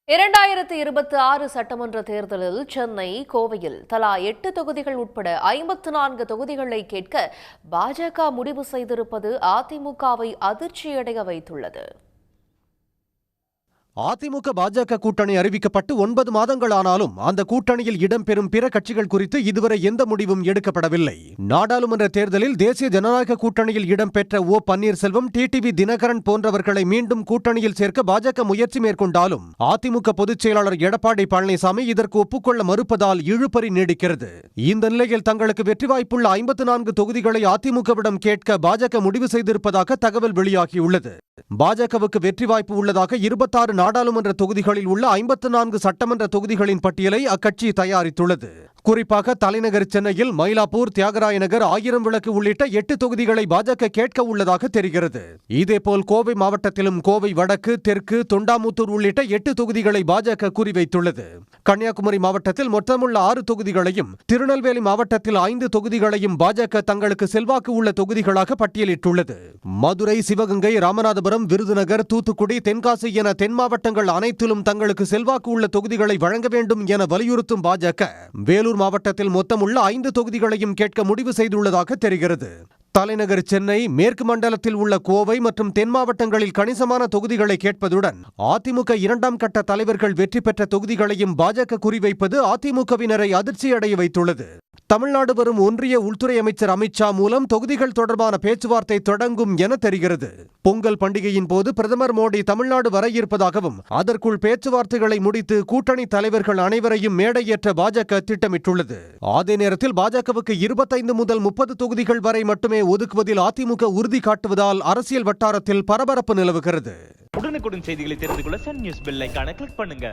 2026 சட்டமன்ற தேர்தலில் சென்னை, கோவையில் தலா 8 தொகுதிகள் உட்பட 54 தொகுதிகளை கேட்க பாஜக முடிவு செய்திருப்பது அதிமுகவை அதிர்ச்சியடைய வைத்துள்ளது. அதிமுக பாஜக கூட்டணி அறிவிக்கப்பட்டு 9 மாதங்கள் ஆனாலும் அந்த கூட்டணியில் இடம்பெறும் பிற கட்சிகள் குறித்து இதுவரை எந்த முடிவும் எடுக்கப்படவில்லை. நாடாளுமன்ற தேர்தலில் தேசிய ஜனநாயக கூட்டணியில் இடம்பெற்ற ஓ பன்னீர்செல்வம், டிடிவி தினகரன் போன்றவர்களை மீண்டும் கூட்டணியில் சேர்க்க பாஜக முயற்சி மேற்கொண்டாலும் அதிமுக பொதுச் செயலாளர் எடப்பாடி பழனிசாமி இதற்கு ஒப்புக்கொள்ள மறுப்பதால் இழுபறி நீடிக்கிறது. இந்த நிலையில் தங்களுக்கு வெற்றி வாய்ப்புள்ள 54 தொகுதிகளை அதிமுகவிடம் கேட்க பாஜக முடிவு செய்திருப்பதாக தகவல் வெளியாகியுள்ளது. பாஜகவுக்கு வெற்றி வாய்ப்பு உள்ளதாக 26 நாடாளுமன்ற தொகுதிகளில் உள்ள 54 சட்டமன்ற தொகுதிகளின் பட்டியலை அக்கட்சி தயாரித்துள்ளது. குறிப்பாக தலைநகர் சென்னையில் மயிலாப்பூர், தியாகராய நகர், 1000 விளக்கு உள்ளிட்ட 8 தொகுதிகளை பாஜக கேட்க உள்ளதாக தெரிகிறது. இதேபோல் கோவை மாவட்டத்திலும் கோவை வடக்கு, தெற்கு, தொண்டாமுத்தூர் உள்ளிட்ட 8 தொகுதிகளை பாஜக குறிவைத்துள்ளது. கன்னியாகுமரி மாவட்டத்தில் மொத்தமுள்ள 6 தொகுதிகளையும், திருநெல்வேலி மாவட்டத்தில் 5 தொகுதிகளையும் பாஜக தங்களுக்கு செல்வாக்கு உள்ள தொகுதிகளாக பட்டியலிட்டுள்ளது. மதுரை, சிவகங்கை, ராமநாதபுரம், விருதுநகர், தூத்துக்குடி, தென்காசி என தென் மாவட்டங்கள் அனைத்திலும் தங்களுக்கு செல்வாக்கு உள்ள தொகுதிகளை வழங்க வேண்டும் என வலியுறுத்தும் பாஜக வேலூர் மாவட்டத்தில் மொத்தமுள்ள 5 தொகுதிகளையும் கேட்க முடிவு செய்துள்ளதாக தெரிகிறது. தலைநகர் சென்னை, மேற்கு மண்டலத்தில் உள்ள கோவை மற்றும் தென் மாவட்டங்களில் கணிசமான தொகுதிகளை கேட்பதுடன் அதிமுக 2ஆம் கட்ட தலைவர்கள் வெற்றி பெற்ற தொகுதிகளையும் பாஜக குறிவைப்பது அதிமுகவினரை அதிர்ச்சியடைய வைத்துள்ளது. தமிழ்நாடு வரும் ஒன்றிய உள்துறை அமைச்சர் அமித்ஷா மூலம் தொகுதிகள் தொடர்பான பேச்சுவார்த்தை தொடங்கும் என தெரிகிறது. பொங்கல் பண்டிகையின் போது பிரதமர் மோடி தமிழ்நாடு வர இருப்பதாகவும் அதற்குள் பேச்சுவார்த்தைகளை முடித்து கூட்டணி தலைவர்கள் அனைவரையும் மேடையேற்ற பாஜக திட்டமிட்டுள்ளது. அதே நேரத்தில் பாஜகவுக்கு 25 முதல் 30 தொகுதிகள் வரை மட்டுமே ஒதுக்குவதில் அதிமுக உறுதி காட்டுவதால் அரசியல் வட்டாரத்தில் பரபரப்பு நிலவுகிறது. உடனுக்குடன் செய்திகளை தெரிந்து கொள்ள சன் நியூஸ் பெல் ஐகானை கிளிக் பண்ணுங்க.